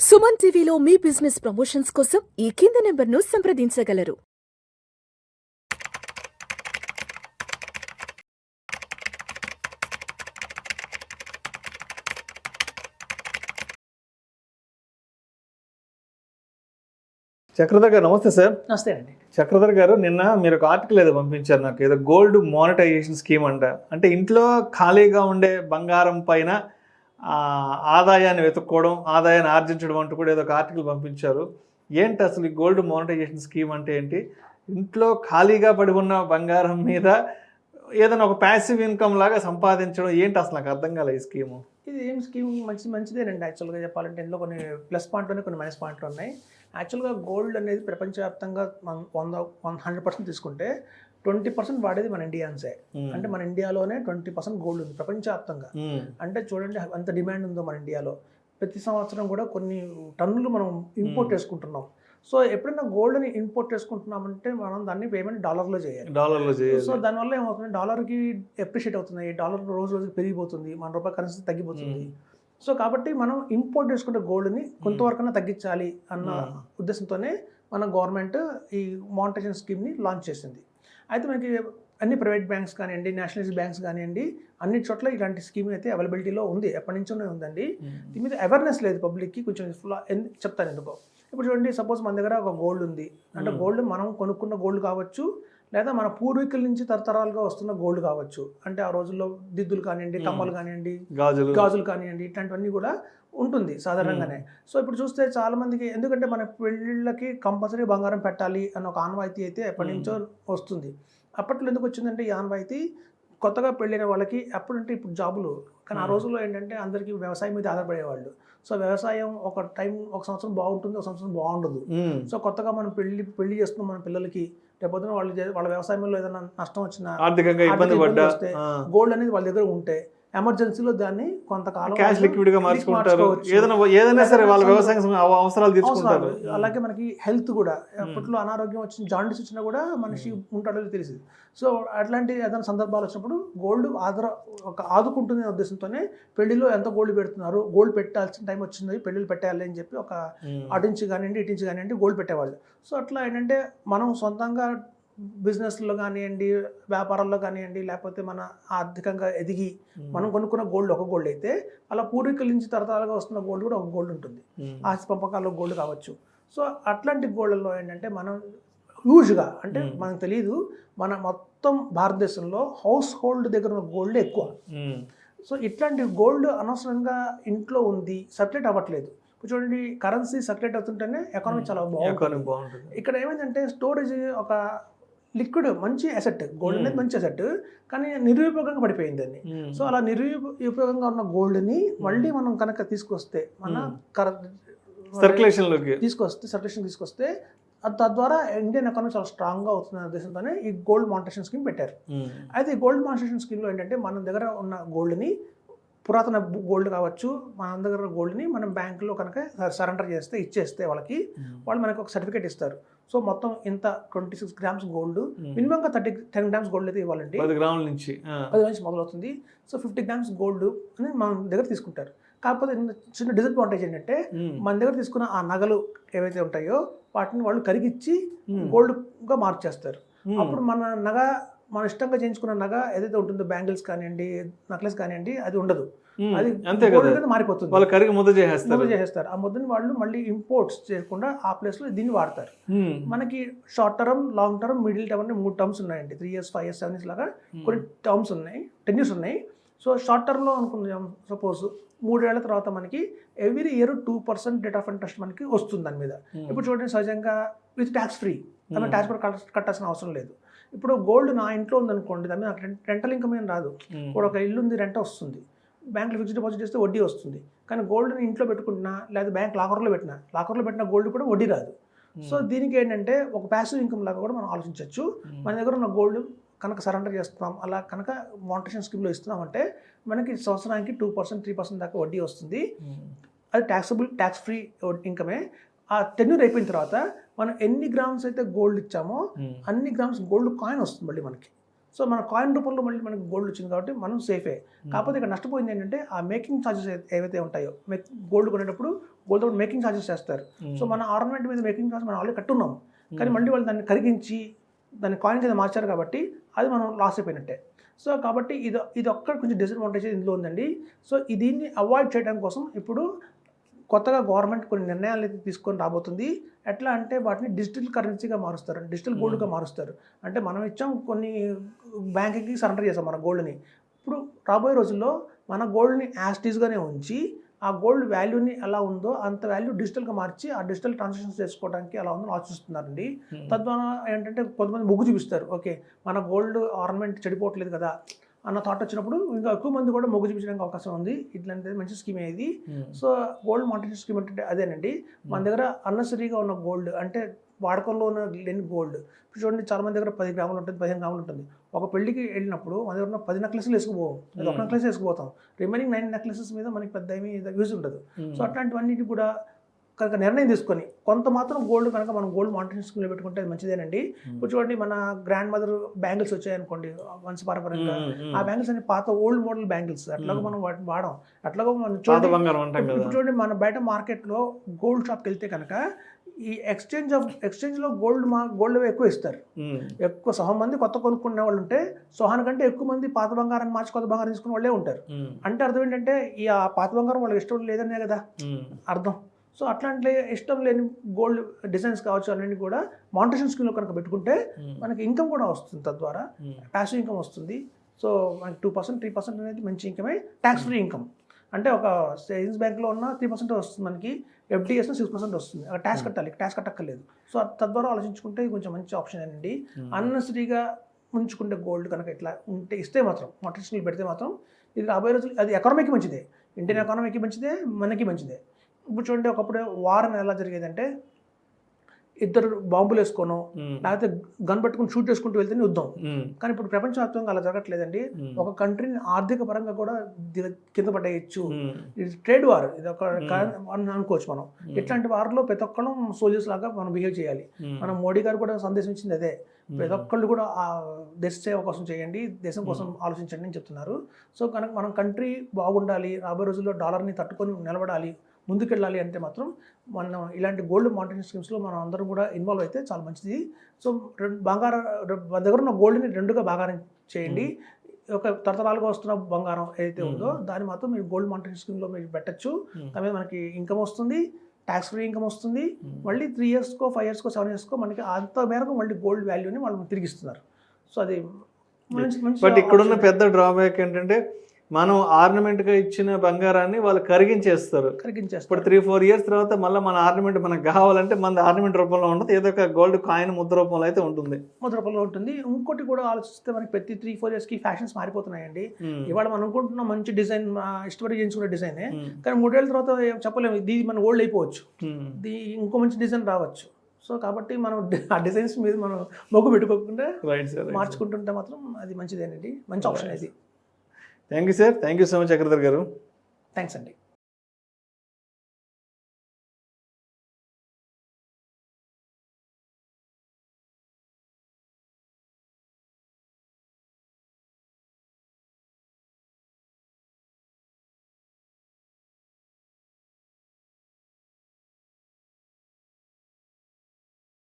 సుమన్ టీవీలో మీ business promotions కోసం ఈ కింది నెంబర్ను సంప్రదించగలరు. చక్రధర్ గారు నమస్తే సార్. నమస్తే అండి. చక్రధర్ గారు నిన్న మీరు ఒక ఆర్టికల్ ఏదో పంపించారు నాకు, ఏదో గోల్డ్ మానిటైజేషన్ స్కీమ్ అంట. అంటే ఇంట్లో ఖాళీగా ఉండే బంగారం పైన ఆదాయాన్ని వెతుక్కోవడం, ఆదాయాన్ని ఆర్జించడం అంటూ కూడా ఏదో ఒక ఆర్టికల్ పంపించారు. ఏంటి అసలు ఈ గోల్డ్ మానిటైజేషన్ స్కీమ్ అంటే ఏంటి? ఇంట్లో ఖాళీగా పడి ఉన్న బంగారం మీద ఏదైనా ఒక ప్యాసివ్ ఇన్కమ్ లాగా సంపాదించడం ఏంటి అసలు? నాకు అర్థం కాలే ఈ స్కీము. ఇది ఏం స్కీమ్ మంచిదేనండి. యాక్చువల్గా చెప్పాలంటే ఇందులో కొన్ని ప్లస్ పాయింట్లు ఉన్నాయి, కొన్ని మైనస్ పాయింట్లు ఉన్నాయి. యాక్చువల్గా గోల్డ్ అనేది ప్రపంచవ్యాప్తంగా 100% తీసుకుంటే 20% వాడేది మన ఇండియన్సే. అంటే మన ఇండియాలోనే 20% గోల్డ్ ఉంది ప్రపంచవ్యాప్తంగా. అంటే చూడండి అంత డిమాండ్ ఉందో మన ఇండియాలో. ప్రతి సంవత్సరం కూడా కొన్ని టన్నులు మనం ఇంపోర్ట్ చేసుకుంటున్నాం. సో ఎప్పుడైనా గోల్డ్ని ఇంపోర్ట్ చేసుకుంటున్నామంటే మనం దాన్ని పేమెంట్ డాలర్లో చేయాలి. సో దానివల్ల ఏమవుతుంది, డాలర్కి ఎప్రిషియేట్ అవుతుంది, డాలర్ రోజు రోజుకి పెరిగిపోతుంది, మన రూపాయి కరెన్సీ తగ్గిపోతుంది. సో కాబట్టి మనం ఇంపోర్ట్ చేసుకుంటే గోల్డ్ని కొంతవరకన్నా తగ్గించాలి అన్న ఉద్దేశంతోనే మన గవర్నమెంట్ ఈ మానిటైజేషన్ స్కీమ్ని లాంచ్ చేసింది. అయితే మనకి అన్ని ప్రైవేట్ బ్యాంక్స్ కానివ్వండి, నేషనలైజ్డ్ బ్యాంక్స్ కానివ్వండి, అన్ని చోట్ల ఇలాంటి స్కీమ్ అయితే అవైలబిలిటీలో ఉంది, ఎప్పటి నుంచోనే ఉందండి. దీని మీద అవేర్నెస్ లేదు పబ్లిక్కి. కొంచెం చెప్తాను ఎందుకో. ఇప్పుడు చూడండి, సపోజ్ మన దగ్గర ఒక గోల్డ్ ఉంది అంటే, గోల్డ్ మనం కొనుక్కున్న గోల్డ్ కావచ్చు, లేదా మన పూర్వీకుల నుంచి తరతరాలుగా వస్తున్న గోల్డ్ కావచ్చు. అంటే ఆ రోజుల్లో దిద్దులు కానివ్వండి, కమ్మలు కానివ్వండి, గాజులు కానివ్వండి, ఇట్లాంటివన్నీ కూడా ఉంటుంది సాధారణంగానే. సో ఇప్పుడు చూస్తే చాలా మందికి, ఎందుకంటే మన పెళ్ళిళ్ళకి కంపల్సరీ బంగారం పెట్టాలి అన్న ఒక ఆనవాయితీ అయితే ఎప్పటి నుంచో వస్తుంది. అప్పట్లో ఎందుకు వచ్చిందంటే ఈ ఆనవాయితీ, కొత్తగా పెళ్ళైన వాళ్ళకి అప్పుడంటే ఇప్పుడు జాబులు, కానీ ఆ రోజుల్లో ఏంటంటే అందరికీ వ్యవసాయం మీద ఆధారపడేవాళ్ళు. సో వ్యవసాయం ఒక ఒక సంవత్సరం బాగుంటుంది, ఒక సంవత్సరం బాగుండదు. సో కొత్తగా మనం పెళ్లి చేస్తున్నాం మన పిల్లలకి, రేపొద్దున వాళ్ళ వ్యవసాయంలో ఏదైనా నష్టం వచ్చినా, ఆర్థికంగా ఇబ్బంది వస్తే గోల్డ్ అనేది వాళ్ళ దగ్గర ఉంటే ఎమర్జెన్సీలో దాన్ని కొంతకాలం క్యాష్ లిక్విడ్ గా మార్చుకుంటారు. ఏదైనా సరే వాళ్ళ వ్యవసాయం అవసరాలు తీర్చుకుంటారు. అలాగే మనకి హెల్త్ కూడా, అప్పట్లో అనారోగ్యం వచ్చిన, జాండీస్ వచ్చినా కూడా మనిషి ఉంటాడో తెలిసింది. సో అట్లాంటి ఏదైనా సందర్భాలు వచ్చినప్పుడు గోల్డ్ ఆదుకుంటుంది అనే ఉద్దేశంతోనే పెళ్లిలో ఎంత గోల్డ్ పెడుతున్నారు, గోల్డ్ పెట్టాల్సిన టైం వచ్చింది, పెళ్లిళ్ళు పెట్టాలి అని చెప్పి ఒక అటించి కానివ్వండి, ఇటించి కానివ్వండి గోల్డ్ పెట్టేవాళ్ళు. సో అట్లా ఏంటంటే మనం సొంతంగా బిజినెస్లో కానివ్వండి, వ్యాపారాల్లో కానివ్వండి, లేకపోతే మన ఆర్థికంగా ఎదిగి మనం కొనుక్కున్న గోల్డ్ ఒక గోల్డ్ అయితే, అలా పూర్వీకుల నుంచి తరతరాలుగా వస్తున్న గోల్డ్ కూడా ఒక గోల్డ్ ఉంటుంది. ఆస్తి పంపకాల్లో గోల్డ్ కావచ్చు. సో అట్లాంటి గోల్డ్లో ఏంటంటే మనం హ్యూజ్గా, అంటే మనకు తెలియదు, మన మొత్తం భారతదేశంలో హౌస్ హోల్డ్ దగ్గర ఉన్న గోల్డ్ ఎక్కువ. సో ఇట్లాంటి గోల్డ్ అనవసరంగా ఇంట్లో ఉంది, సర్క్యులేట్ అవ్వట్లేదు. చూడండి, కరెన్సీ సర్క్యులేట్ అవుతుంటేనే ఎకానమీ చాలా బాగుంటుంది. ఇక్కడ ఏమైందంటే స్టోరేజ్ ఒక లిక్విడ్ మంచి అసెట్, గోల్డ్ అనేది మంచి అసెట్, కానీ నిరుపయోగంగా పడిపోయింది అని. సో అలా నిరుపయోగంగా ఉన్న గోల్డ్ని మళ్ళీ మనం కనుక తీసుకొస్తే, మన సర్క్యులేషన్ తీసుకొస్తే తద్వారా ఇండియన్ ఎకానమీ చాలా స్ట్రాంగ్గా అవుతున్న ఉద్దేశంతోనే ఈ గోల్డ్ మానిటైజేషన్ స్కీమ్ పెట్టారు. అయితే ఈ గోల్డ్ మానిటైజేషన్ స్కీమ్లో ఏంటంటే మన దగ్గర ఉన్న గోల్డ్ని, పురాతన గోల్డ్ కావచ్చు, మన దగ్గర గోల్డ్ని మనం బ్యాంకులో కనుక సరెండర్ చేస్తే, ఇచ్చేస్తే వాళ్ళు మనకు ఒక సర్టిఫికేట్ ఇస్తారు. సో మొత్తం ఇంత 26 గ్రామ్స్ గోల్డ్, మినిమంగా 10 గ్రామ్స్ గోల్డ్ అయితే ఇవ్వాలండి. 10 గ్రాముల నుంచి మొదలవుతుంది. సో 50 గ్రామ్స్ గోల్డ్ అని మన దగ్గర తీసుకుంటారు. కాకపోతే చిన్న డిసడ్వాంటేజ్ ఏంటంటే, మన దగ్గర తీసుకున్న ఆ నగలు ఏవైతే ఉంటాయో వాటిని వాళ్ళు కరిగిచ్చి గోల్డ్గా మార్చేస్తారు. అప్పుడు మన ఇష్టంగా చేయించుకున్న నగ ఏదైతే ఉంటుందో, బ్యాంగిల్స్ కానివ్వండి, నెక్లెస్ కానివ్వండి, అది ఉండదు, అది మారిపోతుంది. వాళ్ళు కరిగి ముద్ద చేసేస్తారు. ఆ ముద్దని వాళ్ళు మళ్ళీ ఇంపోర్ట్స్ చేయకుండా ఆ ప్లేస్లో దీన్ని వాడతారు. మనకి short term, long term, middle term అని 3 టర్మ్స్ ఉన్నాయండి. 3 years, 5 years, 7 years లాగా కొన్ని టర్మ్స్ ఉన్నాయి, 10 years ఉన్నాయి. సో షార్ట్ టర్మ్లో అనుకున్నాం, సపోజ్ 3 ఏళ్ల తర్వాత మనకి every year 2% rate of interest మనకి వస్తుంది దాని మీద. ఇప్పుడు చూడండి, సహజంగా విత్ ట్యాక్స్ ఫ్రీ, దాని ట్యాక్స్ కూడా కట్టాల్సిన అవసరం లేదు. ఇప్పుడు గోల్డ్ నా ఇంట్లో ఉందనుకోండి, దాని మీద నాకు రెంటల్ ఇన్కమ్ ఏం రాదు. ఇప్పుడు ఒక ఇల్లు ఉంది, రెంట్ వస్తుంది, బ్యాంక్లో ఫిక్స్డ్ డిపాజిట్ చేస్తే వడ్డీ వస్తుంది. కానీ గోల్డ్ని ఇంట్లో పెట్టుకుంటున్నా, లేదా బ్యాంక్ లాకర్లో పెట్టిన గోల్డ్ కూడా వడ్డీ రాదు. సో దీనికి ఏంటంటే ఒక ప్యాసివ్ ఇన్కమ్ లాగా కూడా మనం ఆలోచించవచ్చు. మన దగ్గర ఉన్న గోల్డ్ కనుక సరెండర్ చేస్తున్నాం, అలా కనుక మానిటైజేషన్ స్కీమ్లో ఇస్తున్నామంటే మనకి సంవత్సరానికి 2%, 3% దాకా వడ్డీ వస్తుంది. అది ట్యాక్స్ ఫ్రీ ఇన్కమే. ఆ టెన్యూర్ అయిపోయిన తర్వాత మనం ఎన్ని గ్రామ్స్ అయితే గోల్డ్ ఇచ్చామో అన్ని గ్రామ్స్ గోల్డ్ కాయిన్ వస్తుంది మళ్ళీ మనకి. సో మన కాయిన్ రూపంలో మళ్ళీ మనకి గోల్డ్ వచ్చింది కాబట్టి మనం సేఫే. కాకపోతే ఇక్కడ నష్టపోయింది ఏంటంటే ఆ మేకింగ్ ఛార్జెస్ ఏవైతే ఉంటాయో, గోల్డ్ కొనేటప్పుడు గోల్డ్ మేకింగ్ ఛార్జెస్ చేస్తారు. సో మన ఆర్నమెంట్ మీద మేకింగ్ ఛార్జెస్ మనం ఆల్రెడీ కట్టున్నాం, కానీ మళ్ళీ వాళ్ళు దాన్ని కరిగించి దాన్ని కాయిన్ కింద మార్చారు కాబట్టి అది మనం లాస్ అయిపోయినట్టే. సో కాబట్టి ఇది ఒక్క కొంచెం డిసడ్వాంటేజ్ ఇందులో ఉందండి. సో దీన్ని అవాయిడ్ చేయడం కోసం ఇప్పుడు కొత్తగా గవర్నమెంట్ కొన్ని నిర్ణయాలు అయితే తీసుకొని రాబోతుంది. ఎట్లా అంటే వాటిని డిజిటల్ కరెన్సీగా మారుస్తారు, డిజిటల్ గోల్డ్గా మారుస్తారు. అంటే మనం ఇచ్చాం కొన్ని బ్యాంకుకి సరెండర్ చేసాం మన గోల్డ్ని. ఇప్పుడు రాబోయే రోజుల్లో మన గోల్డ్ని యాస్టీస్గానే ఉంచి ఆ గోల్డ్ వాల్యూని ఎలా ఉందో అంత వాల్యూ డిజిటల్గా మార్చి ఆ డిజిటల్ ట్రాన్సాక్షన్స్ చేసుకోవడానికి ఎలా ఉందో ఆలోచిస్తున్నారండి. తద్వారా ఏంటంటే కొంతమంది మొగ్గు చూపిస్తారు, ఓకే మన గోల్డ్ ఆర్నమెంట్ చెడిపోవట్లేదు కదా అన్న థాట్ వచ్చినప్పుడు ఇంకా ఎక్కువ మంది కూడా మొగ్గు చూపించడానికి అవకాశం ఉంది. ఇట్లాంటిది మంచి స్కీమే ఇది. సో గోల్డ్ మానిటరీ స్కీమ్ అంటే అదేనండి. మన దగ్గర అన్నెసరీగా ఉన్న గోల్డ్ అంటే వాడకంలో ఉన్న లేని గోల్డ్ ఇప్పుడు చూడండి, చాలా మంది దగ్గర 10 గ్రాములు ఉంటుంది, 15 గ్రాములు ఉంటుంది. ఒక పెళ్లికి వెళ్ళినప్పుడు మన దగ్గర ఉన్న 10 నెక్లెస్లు వేసుకుపోతాం, ఒక నెక్లెస్ వేసుకుపోతాం, రిమైనింగ్ 9 నెక్లెసెస్ మీద మనకి పెద్ద ఏమీ యూజ్ ఉండదు. సో అట్లాంటివన్నిటి కూడా కనుక నిర్ణయం తీసుకొని కొంత మాత్రం గోల్డ్ కనుక మనం గోల్డ్ మానిటరీ స్కీమ్లో పెట్టుకుంటే అది మంచిదేనండి. ఇప్పుడు చూడండి, మన గ్రాండ్ మదర్ బ్యాంగిల్స్ వచ్చాయనుకోండి వంశపారంపర్యంగా, ఆ బ్యాంగిల్స్ అన్ని పాత ఓల్డ్ మోడల్ బ్యాంగిల్స్, అట్లాగా మనం వాటిని వాడాం. అట్లాగా మనం చూడండి మన బయట మార్కెట్లో గోల్డ్ షాప్కి వెళ్తే కనుక ఈ ఎక్స్చేంజ్లో గోల్డ్ ఎక్కువ ఇస్తారు. ఎక్కువ సహా మంది కొత్త కొనుక్కునే వాళ్ళు ఉంటే సహాన్ కంటే ఎక్కువ మంది పాత బంగారాన్ని మార్చి కొత్త బంగారం తీసుకునే వాళ్ళే ఉంటారు. అంటే అర్థం ఏంటంటే ఈ ఆ పాత బంగారం వాళ్ళకి ఇష్టం లేదనే కదా అర్థం. సో అట్లాంటి ఇష్టం లేని గోల్డ్ డిజైన్స్ కావచ్చు అన్నీ కూడా మానిటరీ స్కీమ్లో కనుక పెట్టుకుంటే మనకి ఇన్కమ్ కూడా వస్తుంది, తద్వారా ప్యాసివ్ ఇన్కమ్ వస్తుంది. సో మనకి 2%, 3% అనేది మంచి ఇన్కమే, ట్యాక్స్ ఫ్రీ ఇన్కమ్. అంటే ఒక సేవింగ్స్ బ్యాంక్లో ఉన్న 3% వస్తుంది మనకి, FDSలో 6% వస్తుంది. అక్కడ ట్యాక్స్ కట్టాలి, ట్యాక్స్ కట్టక్కర్లేదు. సో తద్వారా ఆలోచించుకుంటే ఇది కొంచెం మంచి ఆప్షన్ అండి. అన్నెసరీగా ఉంచుకుంటే గోల్డ్ కనుక ఇట్లా ఉంటే ఇస్తే మాత్రం మానిటరీ స్కీమ్లో పెడితే మాత్రం ఇది రాబోయే రోజులు అది ఎకానమీకి మంచిదే, ఇండియన్ ఎకానమీకి మంచిదే, మనకి మంచిదే. ఇప్పుడు చూడండి, ఒకప్పుడు వారం ఎలా జరిగేదంటే ఇద్దరు బాంబులు వేసుకోను లేకపోతే గన్ పెట్టుకుని షూట్ చేసుకుంటూ వెళ్తేనే యుద్ధం. కానీ ఇప్పుడు ప్రపంచవ్యాప్తంగా అలా జరగట్లేదండి. ఒక కంట్రీని ఆర్థిక పరంగా కూడా కింద పడేయచ్చు. ఇది ట్రేడ్ వార్, ఇది ఒక అనుకోవచ్చు మనం. ఇట్లాంటి వార్లో ప్రతి ఒక్కళ్ళు సోల్జర్స్ లాగా మనం బిహేవ్ చేయాలి. మనం మోడీ గారు కూడా సందేశం ఇచ్చింది అదే, ప్రతి ఒక్కళ్ళు కూడా దేశ సేవ కోసం చేయండి, దేశం కోసం ఆలోచించండి అని చెప్తున్నారు. సో కనుక మనం కంట్రీ బాగుండాలి, రాబోయే రోజుల్లో డాలర్ని తట్టుకొని నిలబడాలి, ముందుకెళ్ళాలి అంటే మాత్రం మనం ఇలాంటి గోల్డ్ మానిటరీ స్కీమ్స్లో మనం అందరం కూడా ఇన్వాల్వ్ అయితే చాలా మంచిది. సో బంగారం దగ్గర ఉన్న గోల్డ్ని రెండుగా బంగారం చేయండి. ఒక తరతరాలుగా వస్తున్న బంగారం ఏదైతే ఉందో దాన్ని మాత్రం మీరు గోల్డ్ మానిటరీ స్కీమ్లో మీరు పెట్టచ్చు. దాని మీద మనకి ఇన్కమ్ వస్తుంది, ట్యాక్స్ ఫ్రీ ఇన్కమ్ వస్తుంది. మళ్ళీ 3 ఇయర్స్కో 5 ఇయర్స్కో 7 ఇయర్స్కో మనకి అంత మేరకు మళ్ళీ గోల్డ్ వాల్యూని వాళ్ళు తిరిగిస్తున్నారు. సో అది బట్ ఇక్కడున్న పెద్ద డ్రాబ్యాక్ ఏంటంటే మనం ఆర్నమెంట్గా ఇచ్చిన బంగారాన్ని వాళ్ళు కరిగించేస్తారు. ఇప్పుడు 3-4 ఇయర్స్ తర్వాత మళ్ళీ మన ఆర్నమెంట్ మనకు కావాలంటే మన ఆర్నమెంట్ రూపంలో ఉండదు, ఏదో ఒక గోల్డ్ కాయిన్ ముద్ర రూపంలో అయితే ఉంటుంది, ముద్ర రూపంలో ఉంటుంది. ఇంకోటి కూడా ఆలోచిస్తే మనకి ప్రతి 3-4 ఇయర్స్కి ఫ్యాషన్స్ మారిపోతున్నాయండి. ఇవాళ మనం అనుకుంటున్న మంచి డిజైన్ ఇష్టపడి చేయించుకునే డిజైనే, కానీ 3 ఏళ్ళ తర్వాత చెప్పలేము, ఇది మన ఓల్డ్ అయిపోవచ్చు, ఇంకో మంచి డిజైన్ రావచ్చు. సో కాబట్టి మనం ఆ డిజైన్స్ మీద మనం మొగ్గు పెట్టుకోకుండా మార్చుకుంటుంటే మాత్రం అది మంచిదేనండి, మంచి ఆప్షన్ అది. Thank you sir, thank you so much Chakradhar గారు. థ్యాంక్స్ అండి.